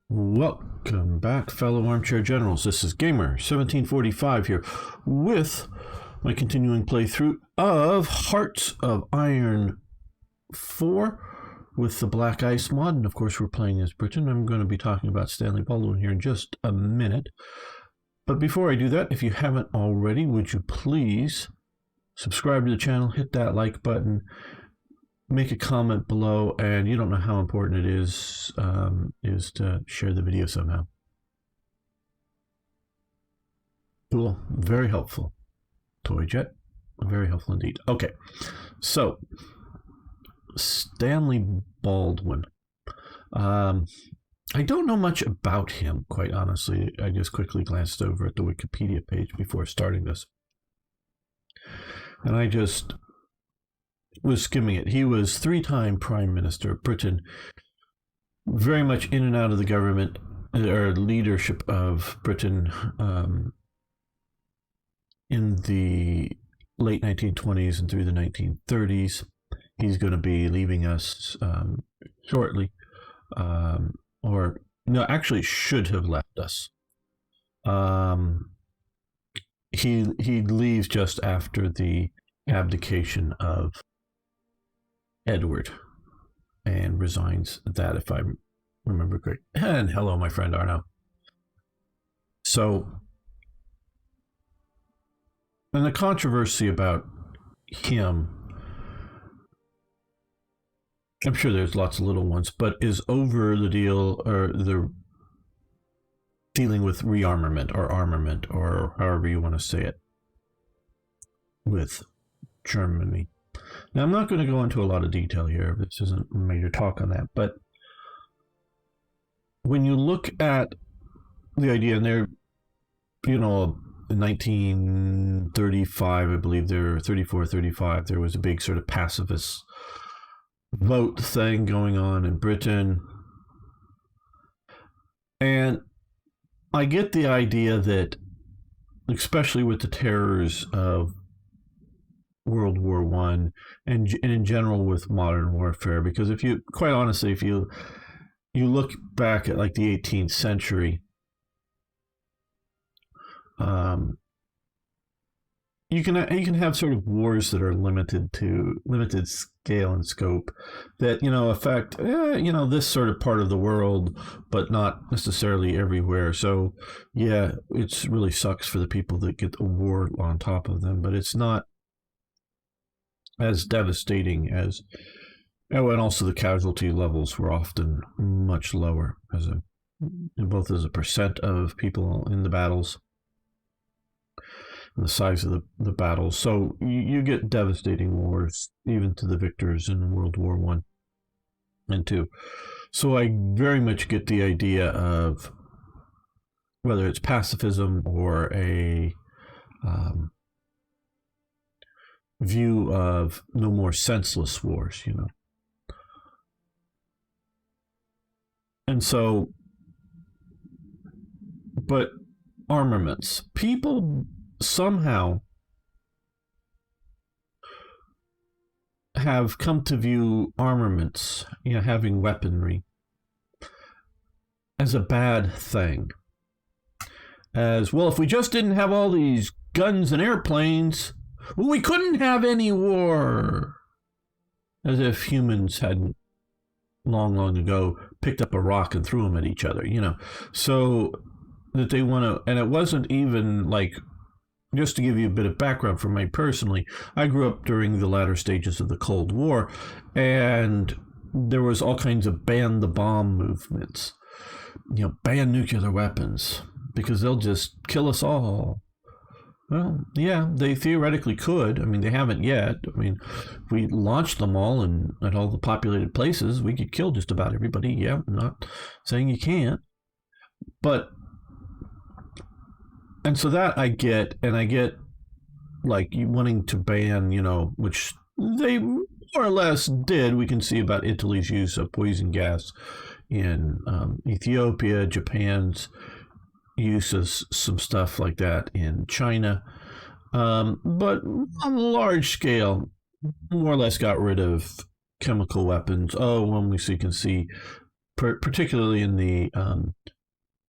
Welcome back, fellow armchair generals. This is Gamer1745 here with my continuing playthrough of Hearts of Iron 4 with the Black Ice mod. And of course, we're playing as Britain. I'm going to be talking about Stanley Baldwin here in just a minute. But before I do that, if you haven't already, would you please subscribe to the channel, hit that like button, make a comment below, and you don't know how important it is to share the video somehow. Cool. Very helpful. Toy Jet. Very helpful indeed. Okay. So, Stanley Baldwin. I don't know much about him, quite honestly. I just quickly glanced over at the Wikipedia page before starting this. And I just was skimming it. He was three-time Prime Minister of Britain, very much in and out of the government or leadership of Britain in the late 1920s and through the 1930s. He's going to be leaving us shortly, or no, actually should have left us. He leaves just after the abdication of Edward and resigns that, if I remember correctly. And hello, my friend Arno. So, and the controversy about him, I'm sure there's lots of little ones, but is over the deal, or the dealing with rearmament or armament, or however you want to say it, with Germany. Now, I'm not going to go into a lot of detail here. This isn't a major talk on that. But when you look at the idea, and there, you know, in 1935, I believe, 34, 35, there was a big sort of pacifist vote thing going on in Britain. And I get the idea that, especially with the terrors of World War I and in general with modern warfare, because if you, quite honestly, if you look back at like the 18th century, you can have sort of wars that are limited scale and scope, that, you know, affect this sort of part of the world, but not necessarily everywhere. So yeah, it's really sucks for the people that get a war on top of them, but it's not as devastating as, oh, and also the casualty levels were often much lower both as a percent of people in the battles and the size of the battles. So you get devastating wars even to the victors in World War I and II. So I very much get the idea of whether it's pacifism or a view of no more senseless wars, you know. And so, but armaments, people somehow have come to view armaments, you know, having weaponry, as a bad thing. As, well, if we just didn't have all these guns and airplanes, well, we couldn't have any war. As if humans hadn't long ago picked up a rock and threw them at each other, you know. So that they want to, and it wasn't even like, just to give you a bit of background for me personally, I grew up during the latter stages of the Cold War, and there was all kinds of ban the bomb movements, you know, ban nuclear weapons because they'll just kill us all. Well, yeah, they theoretically could. I mean, they haven't yet. I mean, if we launched them all and at all the populated places, we could kill just about everybody. Yeah, I'm not saying you can't. But, and so that I get, and I get, like, you wanting to ban, you know, which they more or less did. We can see about Italy's use of poison gas in Ethiopia, Japan's use of some stuff like that in China, but on a large scale, more or less got rid of chemical weapons. Oh, when we can see particularly in the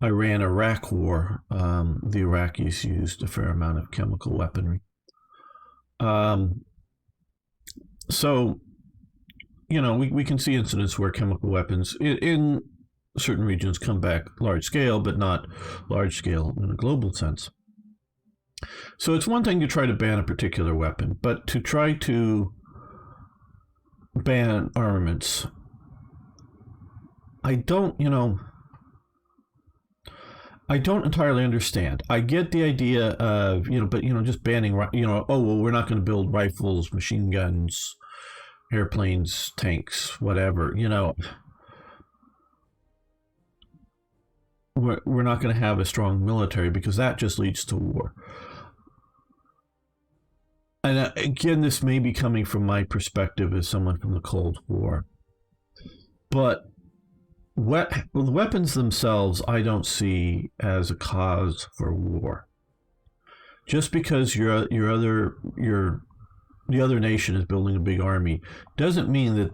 Iran-Iraq war, the Iraqis used a fair amount of chemical weaponry. So, we can see incidents where chemical weapons in certain regions come back large scale, but not large scale in a global sense. So it's one thing to try to ban a particular weapon, but to try to ban armaments, I don't entirely understand. I get the idea of, but, just banning, oh, well, we're not going to build rifles, machine guns, airplanes, tanks, whatever, We're not going to have a strong military because that just leads to war. And again, this may be coming from my perspective as someone from the Cold War. But the weapons themselves, I don't see as a cause for war. Just because the other nation is building a big army doesn't mean that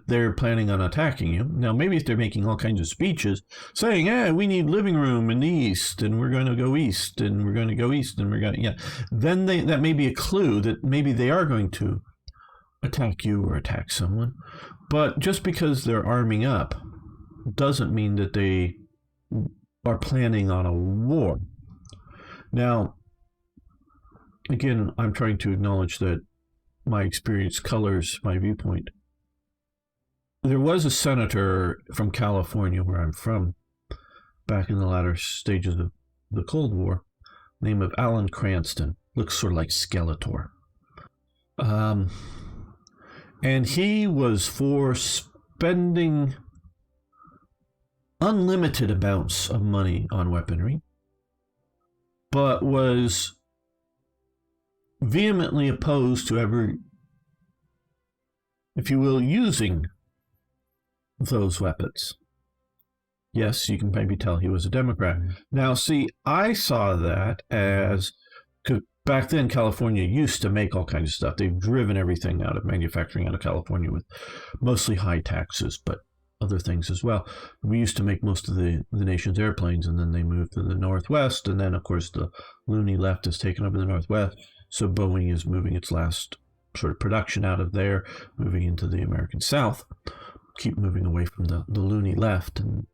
they're planning on attacking you. Now, maybe if they're making all kinds of speeches saying, we need living room in the east, and we're going to go east, and we're going to go east, and we're going to, then that may be a clue that maybe they are going to attack you or attack someone. But just because they're arming up doesn't mean that they are planning on a war. Now, again, I'm trying to acknowledge that my experience colors my viewpoint. There was a senator from California, where I'm from, back in the latter stages of the Cold War, name of Alan Cranston. Looks sort of like Skeletor. And he was for spending unlimited amounts of money on weaponry, but was vehemently opposed to ever, if you will, using those weapons. Yes, you can maybe tell he was a Democrat. Now, see, I saw that as, because back then California used to make all kinds of stuff. They've driven everything out of manufacturing out of California with mostly high taxes, but other things as well. We used to make most of the nation's airplanes, and then they moved to the Northwest, and then, of course, the loony left has taken over the Northwest, so Boeing is moving its last sort of production out of there, moving into the American South. Keep moving away from the loony left. And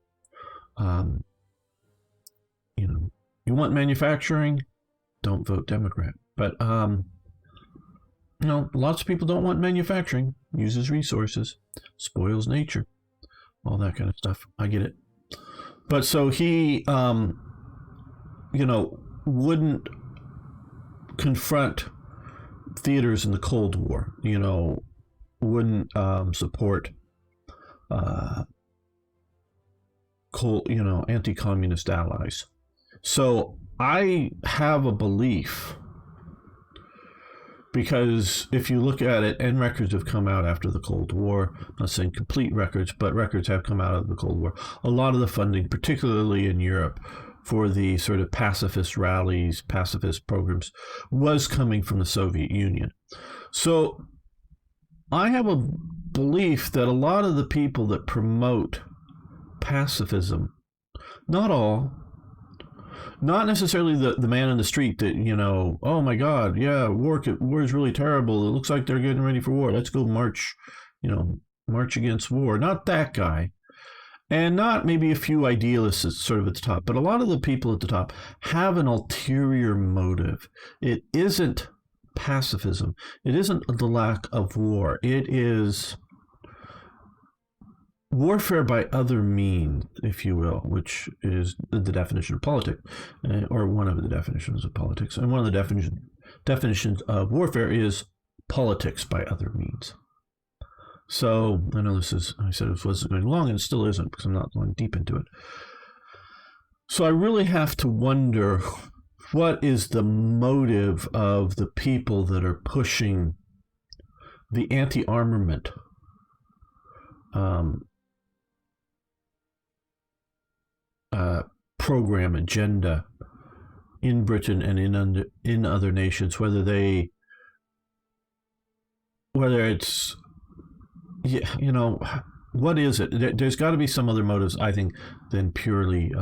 you want manufacturing, don't vote Democrat. But lots of people don't want manufacturing. Uses resources, spoils nature, all that kind of stuff. I get it. But so he wouldn't confront theaters in the Cold War, wouldn't support anti-communist allies. So I have a belief, because if you look at it, and records have come out after the Cold War, I'm not saying complete records, but records have come out of the Cold War. A lot of the funding, particularly in Europe, for the sort of pacifist rallies, pacifist programs, was coming from the Soviet Union. So I have a belief that a lot of the people that promote pacifism, not all, not necessarily the man in the street that, oh my God, yeah, war is really terrible. It looks like they're getting ready for war. Let's go march against war. Not that guy. And not maybe a few idealists sort of at the top, but a lot of the people at the top have an ulterior motive. It isn't pacifism. It isn't the lack of war. It is warfare by other means, if you will, which is the definition of politics, or one of the definitions of politics. And one of the definitions of warfare is politics by other means. So I know I said it wasn't going long, and it still isn't, because I'm not going deep into it. So I really have to wonder, what is the motive of the people that are pushing the anti-armament program agenda in Britain and in other nations, whether it's what is it? There's got to be some other motives, I think, than purely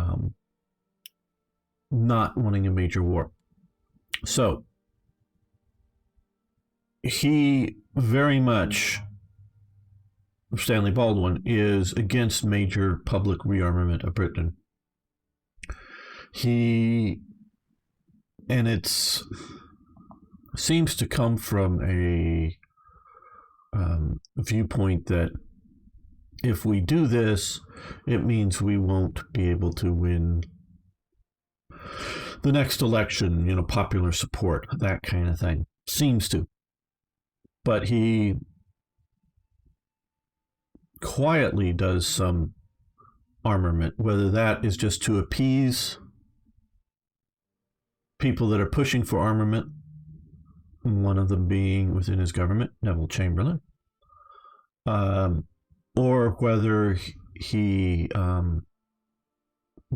not wanting a major war. So he very much, Stanley Baldwin, is against major public rearmament of Britain. And it's seems to come from a viewpoint that if we do this, it means we won't be able to win the next election, popular support, that kind of thing. Seems to. But he quietly does some armament, whether that is just to appease people that are pushing for armament, one of them being within his government, Neville Chamberlain, or whether he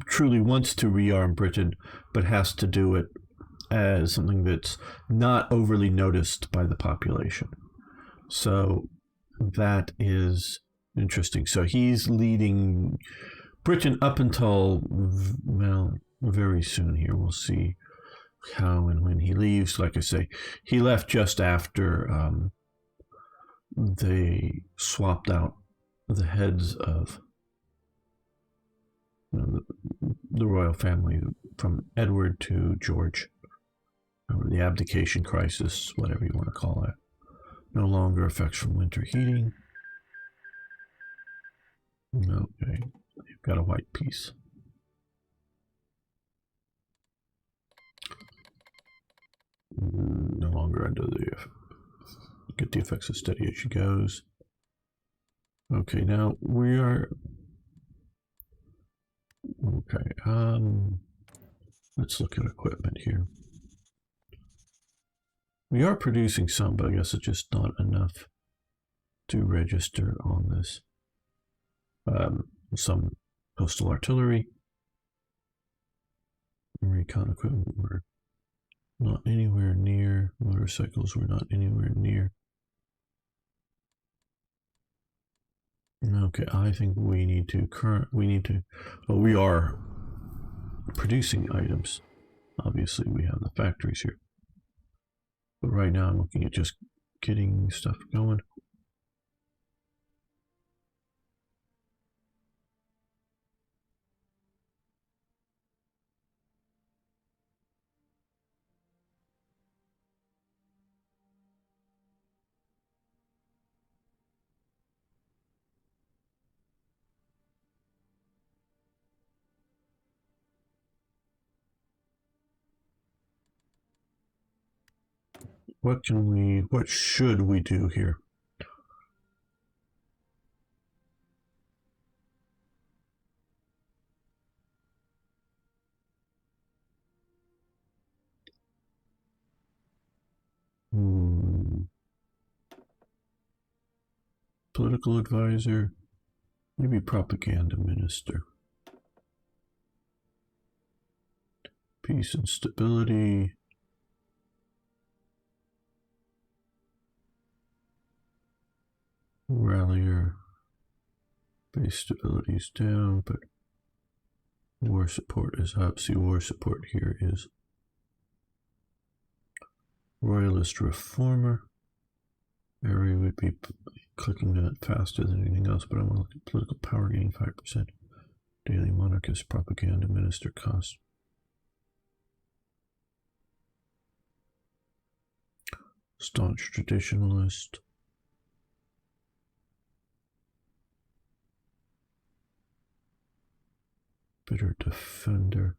truly wants to rearm Britain, but has to do it as something that's not overly noticed by the population. So that is interesting. So he's leading Britain up until, well, very soon here. We'll see how and when he leaves. Like I say, he left just after they swapped out the heads of the royal family from Edward to George, or the abdication crisis, whatever you want to call it. No longer effects from winter heating. Okay, you've got a white piece. No longer under the, get the effects as steady as she goes. Okay, now we are, okay, let's look at equipment here. We are producing some, but I guess it's just not enough to register on this. Some coastal artillery, recon equipment, we're not anywhere near. Motorcycles, we're not anywhere near. Okay, I think we need to well, we are producing items. Obviously, we have the factories here. But right now, I'm looking at just getting stuff going. What should we do here? Political advisor, maybe propaganda minister. Peace and stability. Rallier. Base stability is down, but war support is up. See, war support here is royalist reformer. Area would be clicking that faster than anything else, but I'm going to look at political power gain 5%. Daily monarchist propaganda minister cost. Staunch traditionalist. Bitter defender.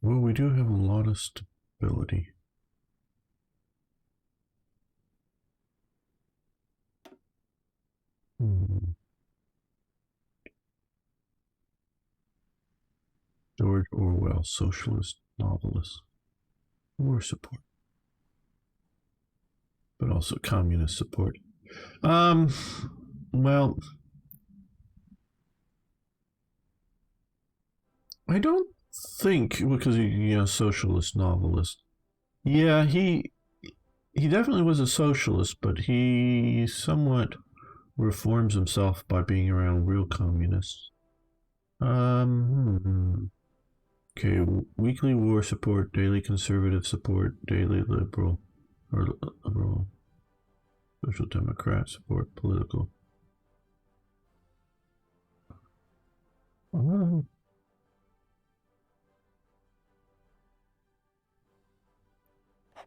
Well, we do have a lot of stability. George Orwell, socialist novelist. War support. But also communist support. Well, I don't think, because he's a socialist novelist. Yeah, he definitely was a socialist, but he somewhat reforms himself by being around real communists. Okay, weekly war support, daily conservative support, daily liberal or liberal, social democrat support, political.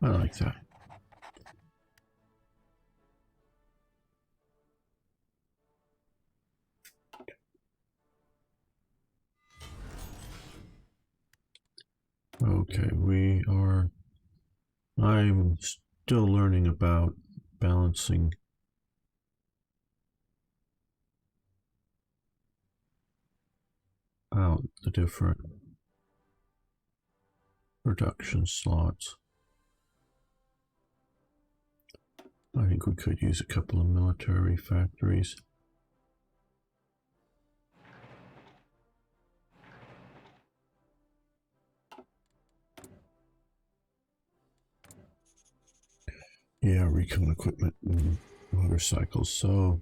I like that. Okay, I'm still learning about balancing out the different production slots. I think we could use a couple of military factories. Yeah, recon equipment and motorcycles. So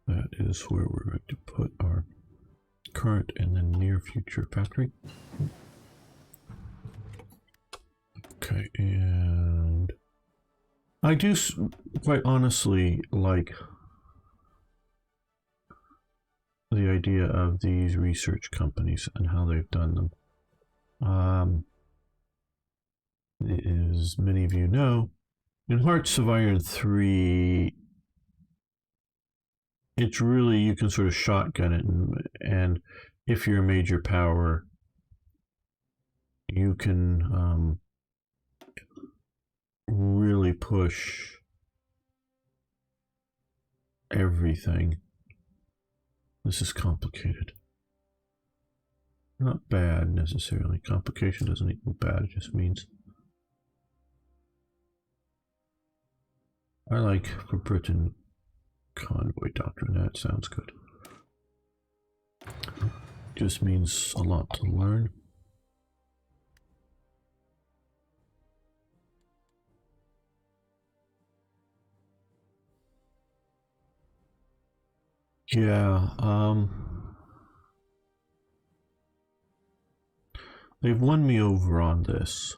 that is where we're going to put our current and then near future factory. Okay, and I do quite honestly like the idea of these research companies and how they've done them. As many of you know, in Hearts of Iron 3, it's really, you can sort of shotgun it, and if you're a major power, you can really push everything. This is complicated. Not bad necessarily. Complication doesn't equal bad, it just means I like for Britain convoy doctrine. That sounds good. Just means a lot to learn. Yeah, they've won me over on this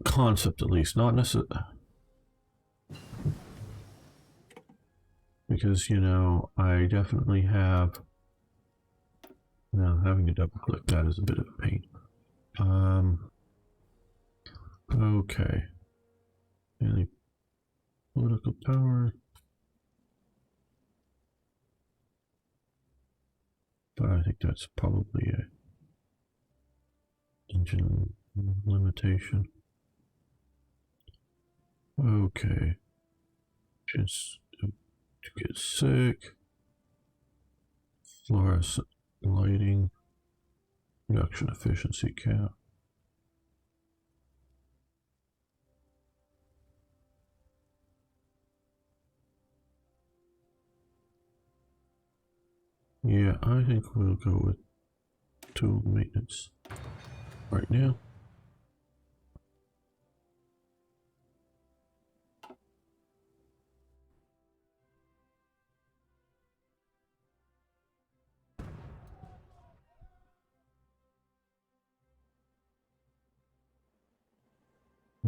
concept, at least, not necessarily, because I definitely have. Now having to double click that is a bit of a pain. Okay. Any political power. But I think that's probably a engine limitation. Okay. Just to get sick. Fluorescent lighting. Production efficiency cap. Yeah, I think we'll go with tool maintenance right now.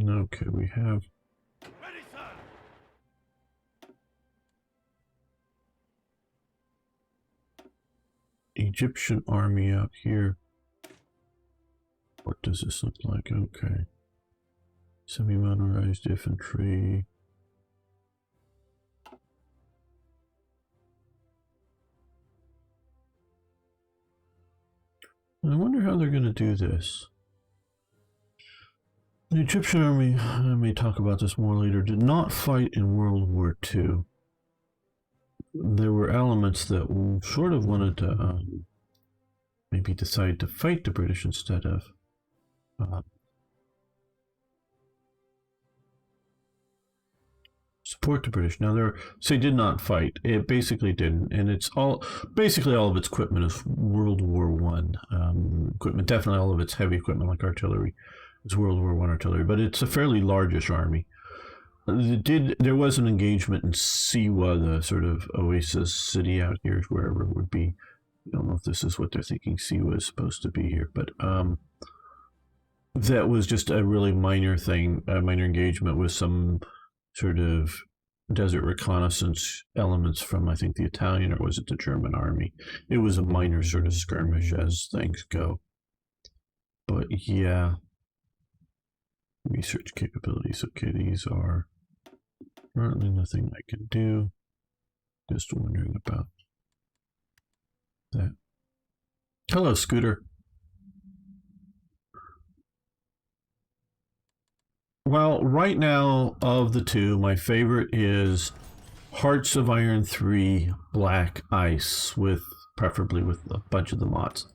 Okay, we have ready, sir. Egyptian army out here. What does this look like? Okay. Semi-motorized infantry. I wonder how they're going to do this. The Egyptian army, I may talk about this more later, did not fight in World War II. There were elements that sort of wanted to maybe decide to fight the British instead of support the British. Now, they did not fight. It basically didn't, and it's basically all of its equipment is World War One equipment. Definitely all of its heavy equipment, like artillery, is World War One artillery. But it's a fairly largish army. There was an engagement in Siwa, the sort of oasis city out here, wherever it would be. I don't know if this is what they're thinking Siwa is supposed to be here, but that was just a really minor thing, a minor engagement with some sort of desert reconnaissance elements from, I think, the Italian, or was it the German army? It was a minor sort of skirmish as things go. But yeah, research capabilities. Okay, these are currently nothing I can do. Just wondering about that. Hello, Scooter. Well, right now, of the two, my favorite is Hearts of Iron 3 Black Ice, preferably with a bunch of the mods.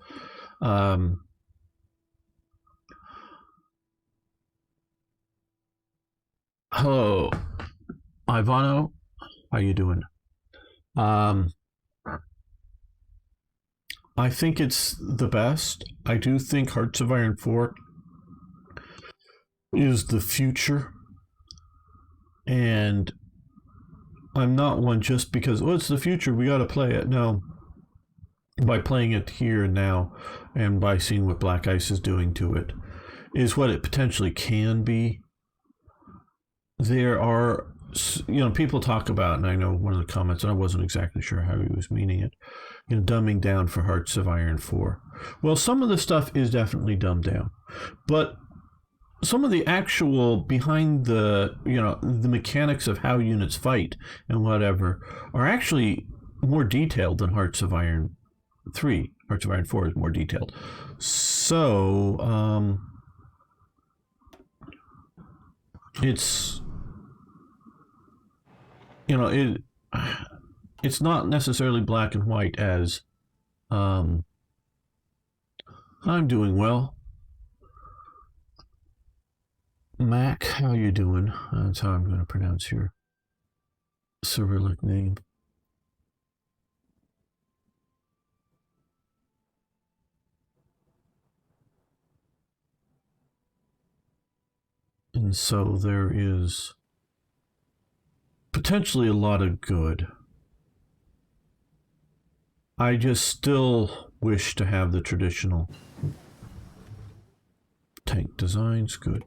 Hello, Ivano. How you doing? I think it's the best. I do think Hearts of Iron 4 is the future, and I'm not one just because, it's the future, we got to play it. No, by playing it here and now, and by seeing what Black Ice is doing to it, is what it potentially can be. There are, people talk about, and I know one of the comments, and I wasn't exactly sure how he was meaning it, dumbing down for Hearts of Iron 4. Well, some of the stuff is definitely dumbed down, but some of the actual behind the mechanics of how units fight and whatever are actually more detailed than Hearts of Iron 3. Hearts of Iron 4 is more detailed. So it's it's not necessarily black and white as I'm doing well. Mac, how you doing? That's how I'm going to pronounce your Cyrillic name. And so there is potentially a lot of good. I just still wish to have the traditional tank designs. Good.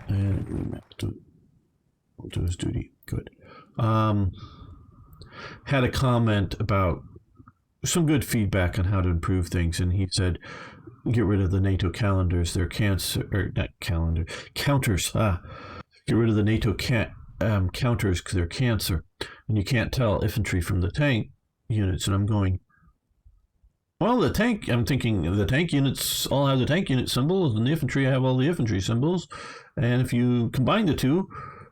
And we'll do his duty. Good. Had a comment about some good feedback on how to improve things, and he said, get rid of the NATO calendars. They're cancer, or not calendar, counters. Get rid of the NATO counters because they're cancer. And you can't tell infantry from the tank units. And I'm going, well, I'm thinking the tank units all have the tank unit symbols, and the infantry have all the infantry symbols. And if you combine the two,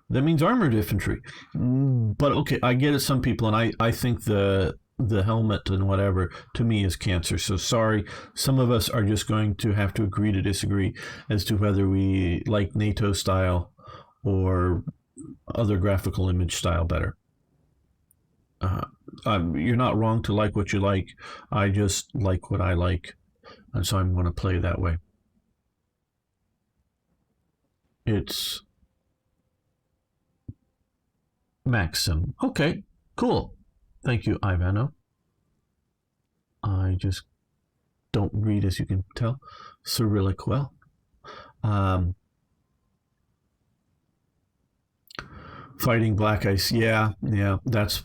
that means armored infantry. But okay, I get it, some people, and I think the helmet and whatever, to me, is cancer. So sorry, some of us are just going to have to agree to disagree as to whether we like NATO style or other graphical image style better. You're not wrong to like what you like. I just like what I like, and so I'm going to play that way. It's Maxim. Okay, cool. Thank you, Ivano. I just don't read, as you can tell, Cyrillic well. Fighting Black Ice, yeah, that's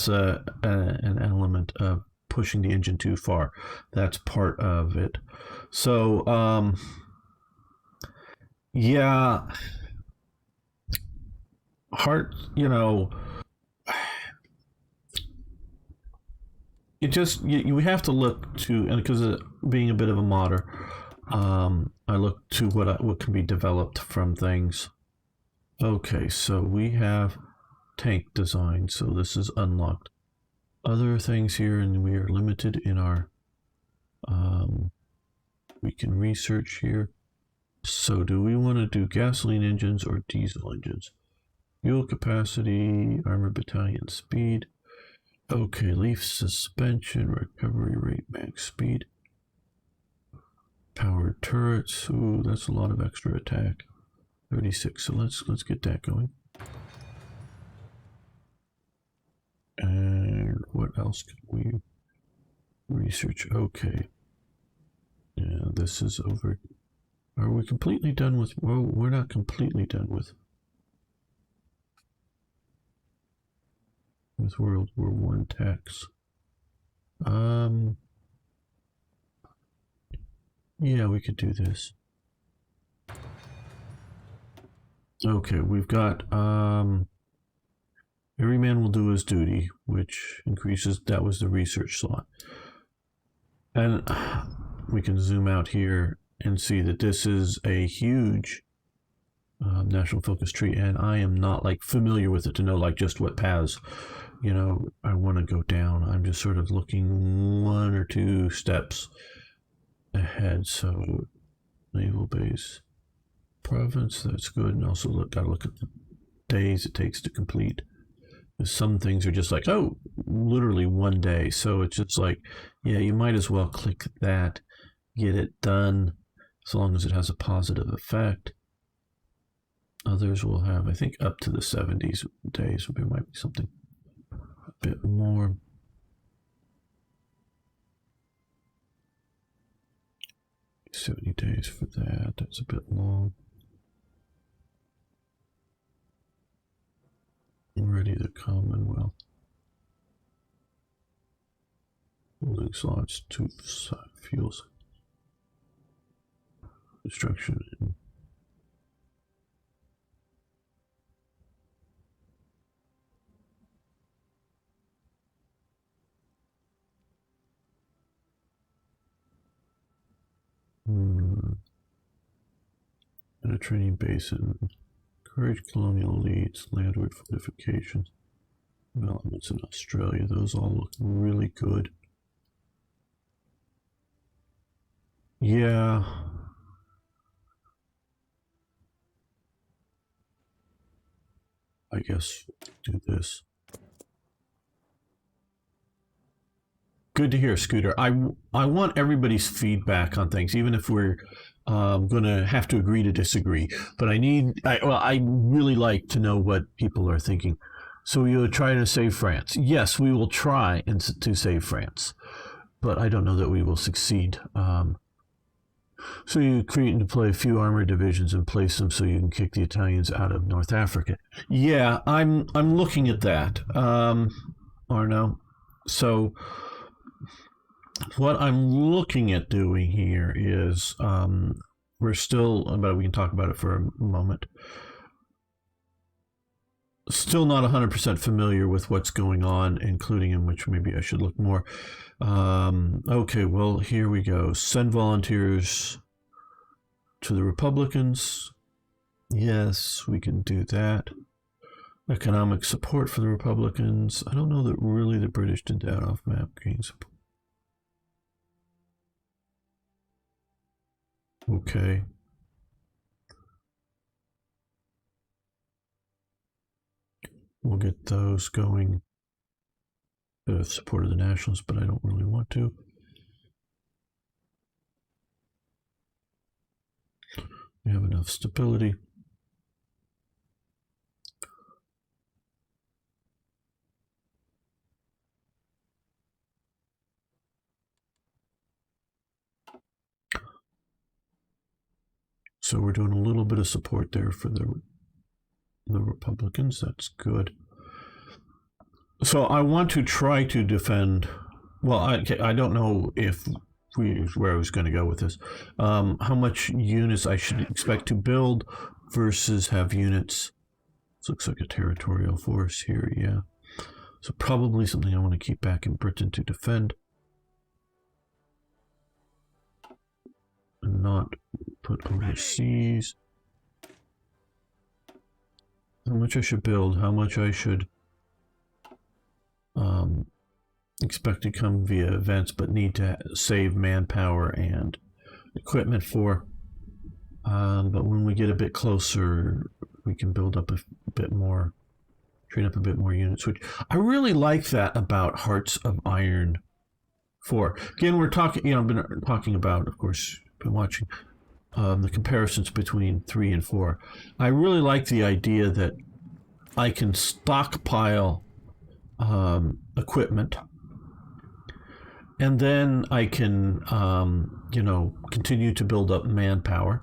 an element of pushing the engine too far. That's part of it. So, yeah, Heart, it just, you have to look to, and because of being a bit of a modder, I look to what can be developed from things. Okay, so we have tank design, so this is unlocked. Other things here, and we are limited in our, we can research here. So do we want to do gasoline engines or diesel engines? Fuel capacity, armor battalion speed. Okay, leaf suspension, recovery rate, max speed. Powered turrets. Ooh, that's a lot of extra attack. 36. So let's get that going. And what else can we research? Okay. Yeah, this is over. Are we completely done with? Well, we're not completely done with World War I tax. Yeah, we could do this. Okay, we've got every man will do his duty, which increases. That was the research slot, and we can zoom out here and see that this is a huge national focus tree, and I am not like familiar with it to know like just what paths, you know, I want to go down. I'm just sort of looking 1 or 2 steps ahead. So naval base province, that's good. And also gotta look at the days it takes to complete. Some things are just like, oh, literally 1 day. So it's just like, yeah, you might as well click that, get it done, as long as it has a positive effect. Others will have, I think, up to the 70s days. There might be something a bit more. $70 days for that. That's a bit long. Already the Commonwealth. Building slots, 2 fuels. Construction. And a training basin. Encourage colonial elites, landward fortifications, developments in Australia. Those all look really good. Yeah. I guess do this. Good to hear, Scooter. I want everybody's feedback on things, even if we're going to have to agree to disagree. But I really like to know what people are thinking. So you'll try to save France. Yes, we will try to save France, but I don't know that we will succeed. So you create and deploy a few armored divisions and place them so you can kick the Italians out of North Africa. Yeah, I'm looking at that, Arno. So what I'm looking at doing here is we're still, but we can talk about it for a moment. Still not 100% familiar with what's going on, including in which maybe I should look more. Okay, well, here we go. Send volunteers to the Republicans. Yes, we can do that. Economic support for the Republicans. I don't know that really the British did that off map. Gain support. Okay. We'll get those going. Support of the Nationalists, but I don't really want to. We have enough stability. So we're doing a little bit of support there for the Republicans. That's good. So I want to try to defend. Well, I don't know if where I was going to go with this. How much units I should expect to build versus have units. This looks like a territorial force here. Yeah. So probably something I want to keep back in Britain to defend. And not put overseas. How much I should build, how much I should expect to come via events, but need to save manpower and equipment for. But when we get a bit closer, we can build up a bit more, train up a bit more units, which I really like that about Hearts of Iron 4. Again, we're talking, I've been talking about, of course, been watching the comparisons between 3 and 4. I really like the idea that I can stockpile equipment, and then I can, continue to build up manpower.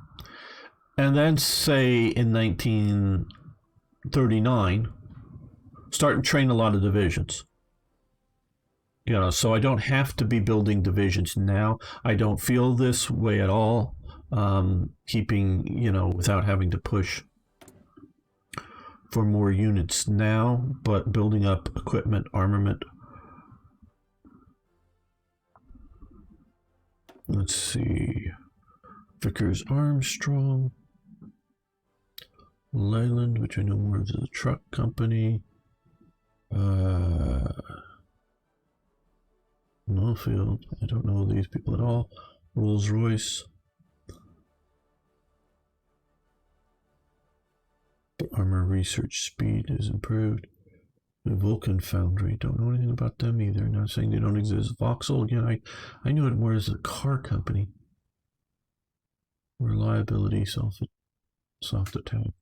And then, say, in 1939, start and train a lot of divisions. So I don't have to be building divisions now. I don't feel this way at all, keeping, without having to push for more units now, but building up equipment, armament. Let's see. Vickers Armstrong. Leyland, which I know more of the truck company. Norfield, I don't know these people at all. Rolls-Royce. Armor research speed is improved. The Vulcan Foundry, don't know anything about them either. Not saying they don't exist. Vauxhall, again, I knew it more as a car company. Reliability, soft attack.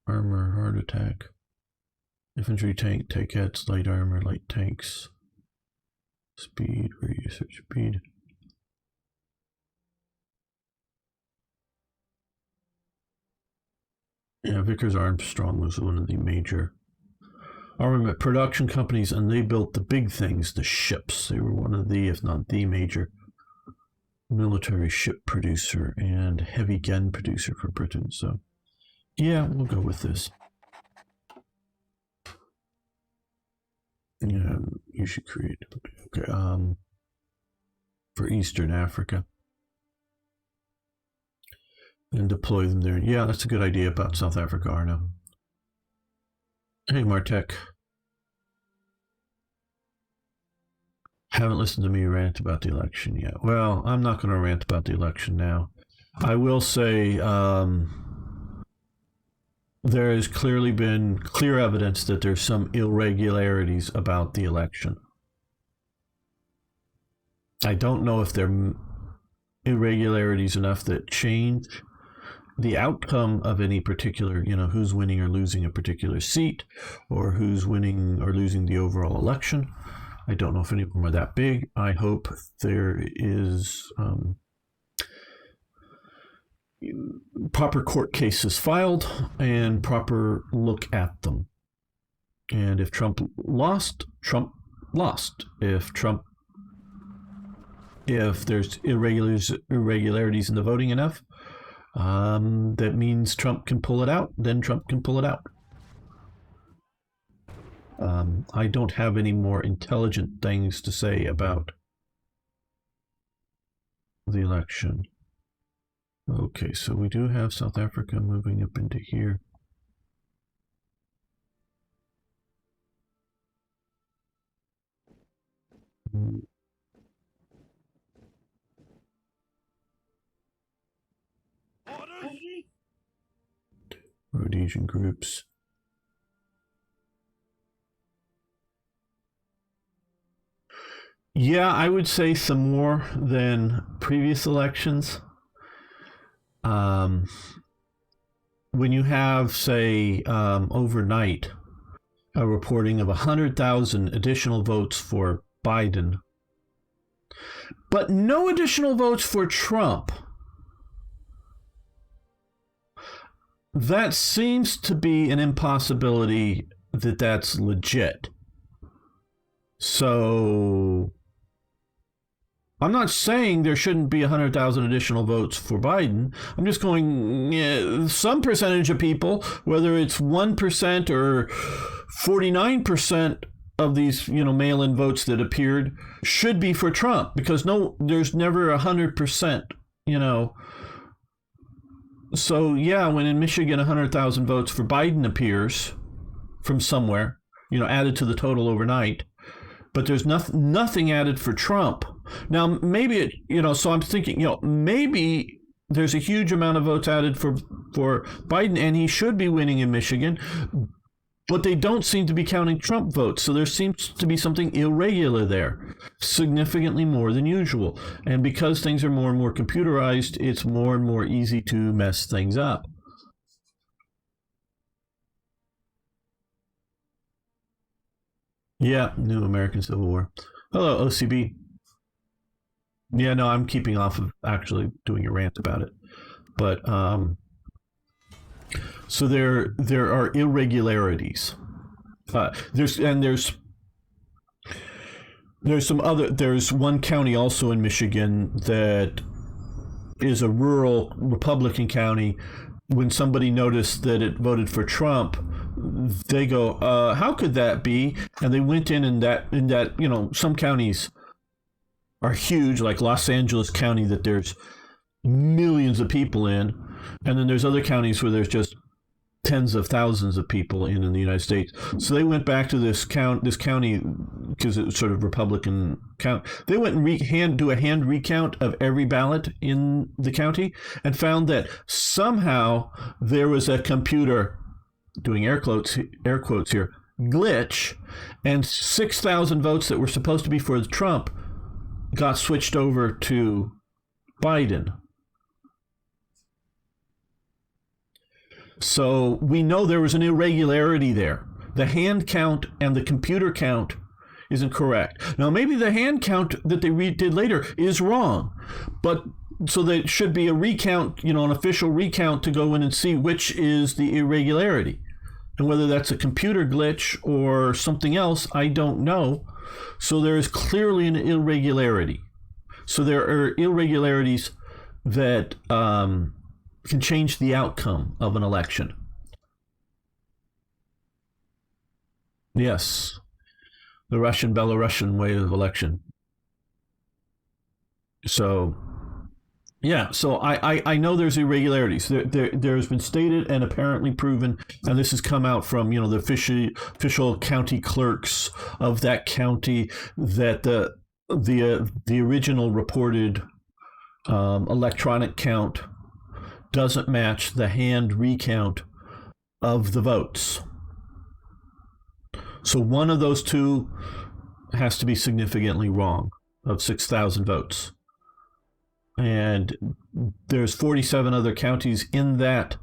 Armor, hard attack. Infantry tank, tankettes, light armor, light tanks. Speed, research speed. Yeah, Vickers Armstrong was one of the major armament production companies, and they built the big things, the ships. They were one of the, if not the major, military ship producer and heavy gun producer for Britain. So, yeah, we'll go with this. Yeah, you should create. Okay, for Eastern Africa. And deploy them there. Yeah, that's a good idea about South Africa, Arno. Hey, Martek. Haven't listened to me rant about the election yet. Well, I'm not going to rant about the election now. I will say there has clearly been clear evidence that there's some irregularities about the election. I don't know if they're irregularities enough that change the outcome of any particular, who's winning or losing a particular seat, or who's winning or losing the overall election. I don't know if any of them are that big. I hope there is proper court cases filed and proper look at them. And if Trump lost, Trump lost. If there's irregularities in the voting enough, that means Trump can pull it out, then Trump can pull it out. I don't have any more intelligent things to say about the election. Okay, so we do have South Africa moving up into here. Rhodesian groups. Yeah, I would say some more than previous elections. When you have, say, overnight, a reporting of 100,000 additional votes for Biden, but no additional votes for Trump, that seems to be an impossibility that's legit. So I'm not saying there shouldn't be 100,000 additional votes for Biden. I'm just going, some percentage of people, whether it's 1% or 49% of these, mail-in votes that appeared, should be for Trump, because there's never 100%, So, yeah, when in Michigan 100,000 votes for Biden appears from somewhere, added to the total overnight, but there's nothing added for Trump. Now, maybe so I'm thinking, maybe there's a huge amount of votes added for Biden, and he should be winning in Michigan, but they don't seem to be counting Trump votes. So there seems to be something irregular there, significantly more than usual. And because things are more and more computerized, it's more and more easy to mess things up. Yeah, New American Civil War. Hello, OCB. Yeah, no, I'm keeping off of actually doing a rant about it. But so there are irregularities. There's one county also in Michigan that is a rural Republican county. When somebody noticed that it voted for Trump, they go, how could that be? And they went in that, you know, some counties are huge, like Los Angeles County, that there's millions of people in. And then there's other counties where there's just tens of thousands of people in the United States. So they went back to this county, because it was sort of Republican count. They went and do a hand recount of every ballot in the county and found that somehow there was a computer, doing air quotes here, glitch, and 6,000 votes that were supposed to be for Trump got switched over to Biden. So we know there was an irregularity there. The hand count and the computer count isn't correct. Now, maybe the hand count that they did later is wrong, but so there should be a recount, you know, an official recount to go in and see which is the irregularity. And whether that's a computer glitch or something else, I don't know. So there is clearly an irregularity. So there are irregularities that can change the outcome of an election. Yes, the Russian-Belarusian way of election. So, yeah, so I know there's irregularities. There's been stated and apparently proven, and this has come out from, you know, the official county clerks of that county, that the original reported electronic count doesn't match the hand recount of the votes. So one of those two has to be significantly wrong, of 6,000 votes. And there's 47 other counties in that,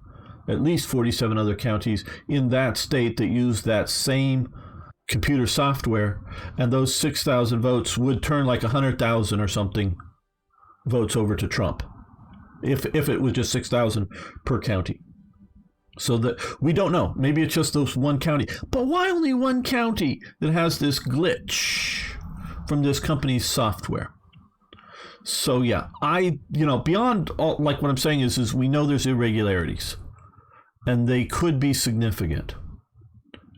at least 47 other counties in that state that use that same computer software, and those 6,000 votes would turn like 100,000 or something votes over to Trump, if it was just 6,000 per county. So that we don't know. Maybe it's just those one county. But why only one county that has this glitch from this company's software? So yeah, beyond all, like what I'm saying is we know there's irregularities, and they could be significant,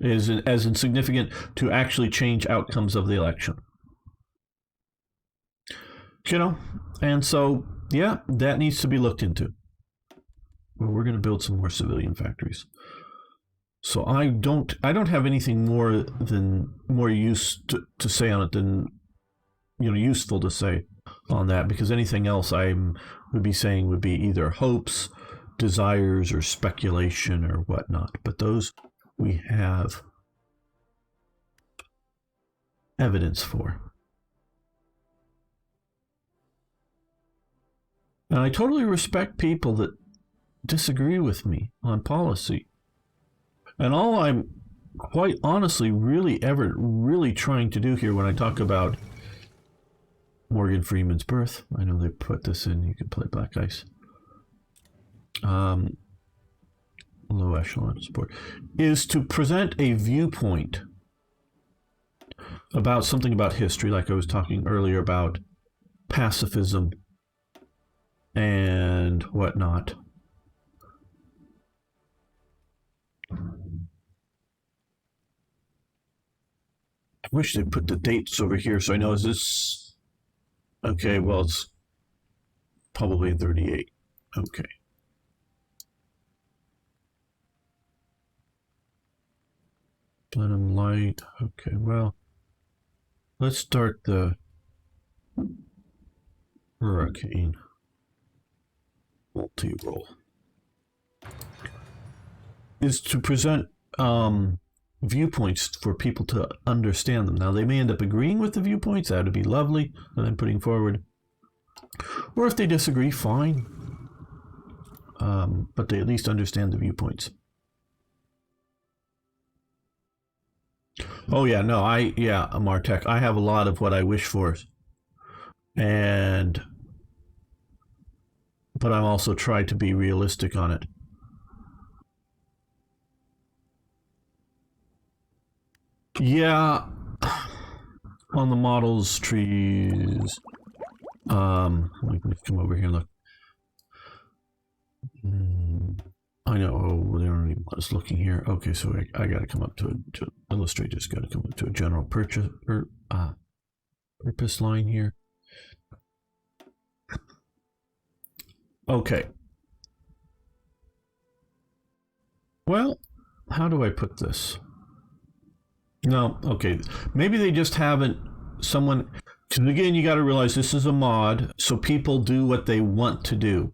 as in significant to actually change outcomes of the election. You know, and so yeah, that needs to be looked into. Well, we're going to build some more civilian factories. So I don't have anything more use to say on it than, you know, useful to say on that, because anything else I would be saying would be either hopes, desires, or speculation or whatnot. But those we have evidence for. And I totally respect people that disagree with me on policy. And all I'm quite honestly really trying to do here when I talk about Morgan Freeman's birth, I know they put this in, you can play Black Ice, low echelon support, is to present a viewpoint about something about history, like I was talking earlier about pacifism and whatnot. I wish they'd put the dates over here so I know, is this... Okay, well, it's probably 38. Okay. Blenheim Light. Okay, well, let's start the hurricane. multi-role, is to present viewpoints for people to understand them. Now, they may end up agreeing with the viewpoints. That would be lovely that I'm putting forward. Or if they disagree, fine. But they at least understand the viewpoints. Oh, yeah, no, Martek, I have a lot of what I wish for. But I'm also trying to be realistic on it. Yeah, on the models trees. Let me come over here and look. I know. Oh, they don't even want us looking here. Okay, so I got to come up to Illustrator's got to come up to a general purpose line here. Okay. Well, how do I put this? No, okay. Maybe they just haven't someone. Because again, you got to realize this is a mod, so people do what they want to do.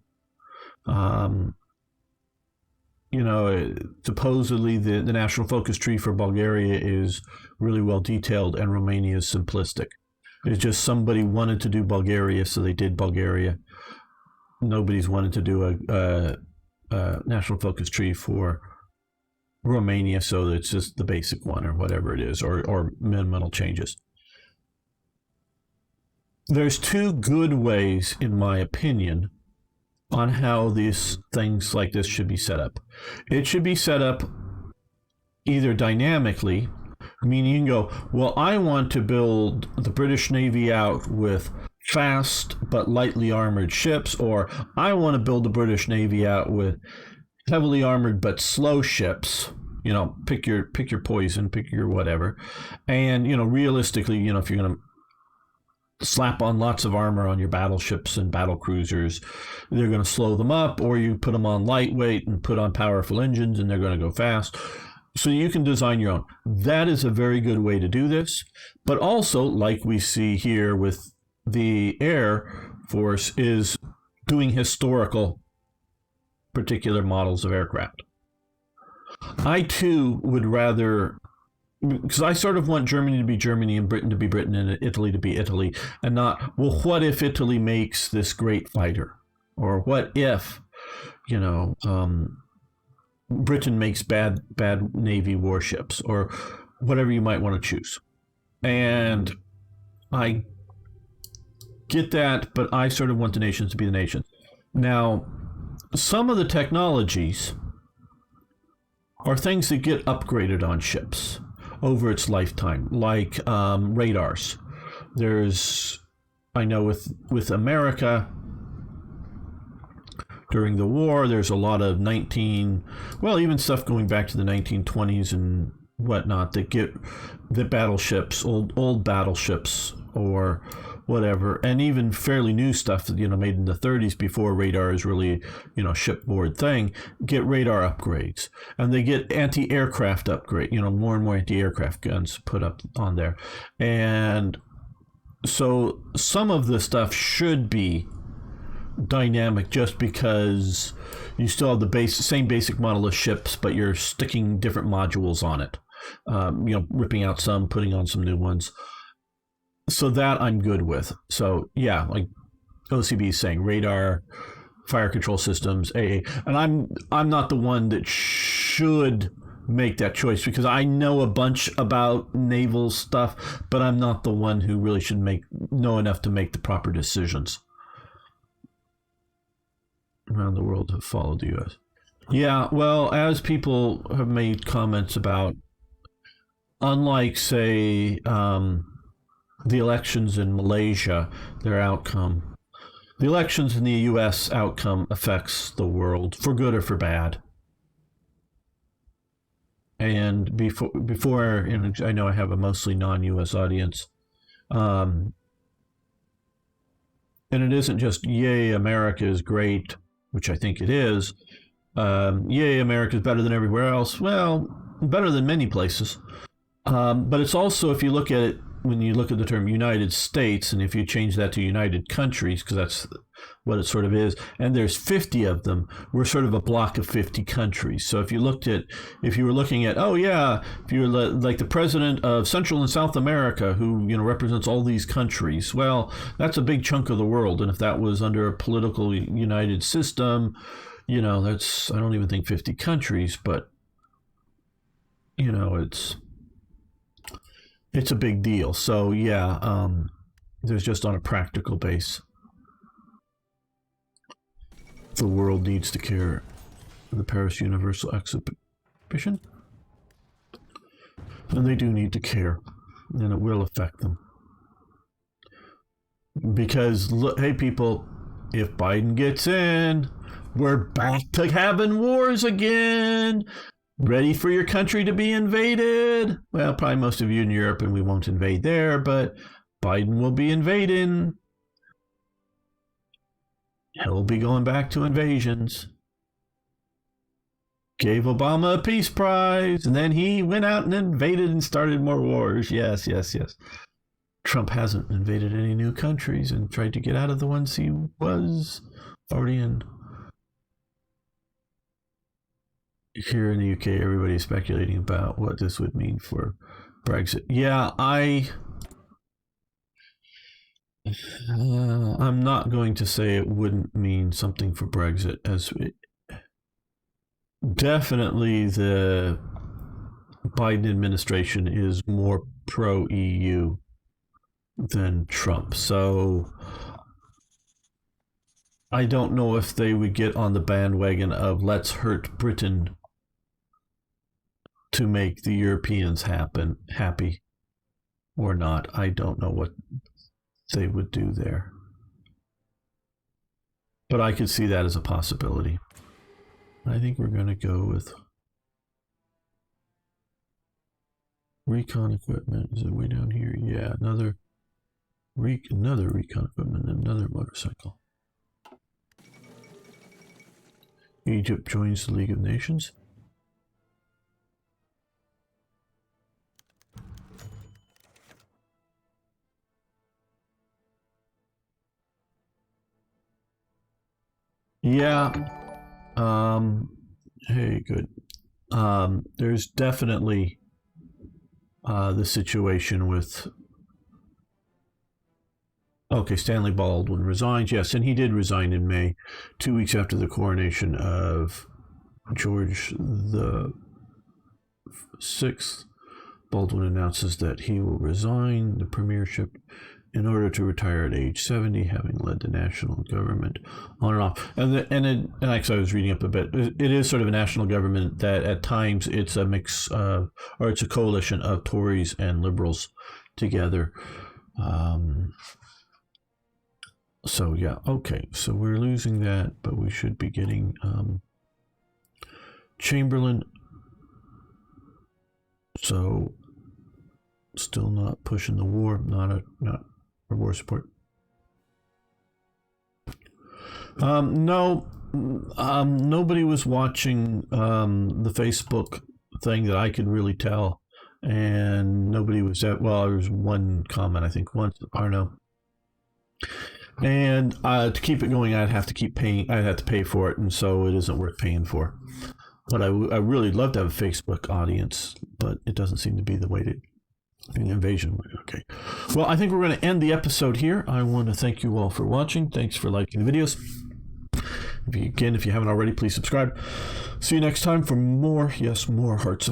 Supposedly the national focus tree for Bulgaria is really well detailed, and Romania is simplistic. It's just somebody wanted to do Bulgaria, so they did Bulgaria. Nobody's wanted to do a national focus tree for Romania, so it's just the basic one or whatever it is, or minimal changes. There's two good ways, in my opinion, on how these things like this should be set up. It should be set up either dynamically, meaning you can go, well, I want to build the British Navy out with fast but lightly armored ships, or I want to build the British Navy out with heavily armored but slow ships. Pick your poison, pick your whatever. And, realistically, if you're going to slap on lots of armor on your battleships and battle cruisers, they're going to slow them up, or you put them on lightweight and put on powerful engines and they're going to go fast. So you can design your own. That is a very good way to do this. But also, like we see here with the Air Force, is doing historical particular models of aircraft. I too would rather, because I sort of want Germany to be Germany and Britain to be Britain and Italy to be Italy, and not, well, what if Italy makes this great fighter? Or what if, Britain makes bad Navy warships, or whatever you might want to choose. And I get that, but I sort of want the nations to be the nations. Now, some of the technologies are things that get upgraded on ships over its lifetime, like radars. I know with America, during the war, there's a lot of even stuff going back to the 1920s and whatnot, that battleships, old battleships or whatever, and even fairly new stuff that, made in the 30s before radar is really, shipboard thing, get radar upgrades. And they get anti-aircraft upgrade, more and more anti-aircraft guns put up on there. And so some of the stuff should be dynamic, just because you still have the same basic model of ships, but you're sticking different modules on it. Ripping out some, putting on some new ones. So that I'm good with. So yeah, like OCB is saying, radar, fire control systems, AA. And I'm not the one that should make that choice, because I know a bunch about naval stuff, but I'm not the one who really should know enough to make the proper decisions. Around the world have followed the U.S. Yeah, well, as people have made comments about, unlike, say, the elections in Malaysia, their outcome, the elections in the U.S. outcome affects the world for good or for bad. And before, I know I have a mostly non-U.S. audience, and it isn't just, yay, America is great, which I think it is. Yay, America is better than everywhere else. Well, better than many places. But it's also, if you look at it, when you look at the term United States, and if you change that to United Countries, because that's what it sort of is. And there's 50 of them. We're sort of a block of 50 countries. So if you were looking at, oh yeah, if you were like the president of Central and South America, who, represents all these countries, well, that's a big chunk of the world. And if that was under a political united system, that's, I don't even think 50 countries, but it's a big deal. So yeah, there's just on a practical base, the world needs to care. The Paris Universal Exhibition, and they do need to care, and it will affect them. Because look, hey people, if Biden gets in, we're back to having wars again. Ready for your country to be invaded? Well, probably most of you in Europe, and we won't invade there, but Biden will be invading. He'll be going back to invasions. Gave Obama a peace prize, and then he went out and invaded and started more wars. Yes. Trump hasn't invaded any new countries and tried to get out of the ones he was already in. Here in the UK, everybody's speculating about what this would mean for Brexit. Yeah, I'm not going to say it wouldn't mean something for Brexit, as definitely the Biden administration is more pro-EU than Trump. So I don't know if they would get on the bandwagon of let's hurt Britain to make the Europeans happy or not. I don't know what they would do there. But I could see that as a possibility. I think we're going to go with recon equipment. Is it way down here? Yeah, another recon equipment, another motorcycle. Egypt joins the League of Nations. Yeah. Hey, good. There's definitely the situation with... Okay, Stanley Baldwin resigns. Yes, and he did resign in May, 2 weeks after the coronation of George the VI. Baldwin announces that he will resign the premiership in order to retire at age 70, having led the national government on and off. And actually, I was reading up a bit. It is sort of a national government that at times it's a mix of, or it's a coalition of Tories and Liberals together. So yeah, okay. So we're losing that, but we should be getting Chamberlain. So still not pushing the war, not for war support. No, nobody was watching the Facebook thing that I could really tell, and nobody was at. Well, there was one comment, I think, once, Arno. And to keep it going, I'd have to keep paying. I'd have to pay for it, and so it isn't worth paying for. But I really love to have a Facebook audience, but it doesn't seem to be the way to an invasion. Okay. Well, I think we're going to end the episode here. I want to thank you all for watching. Thanks for liking the videos. If you haven't already, please subscribe. See you next time for more, yes, more Hearts of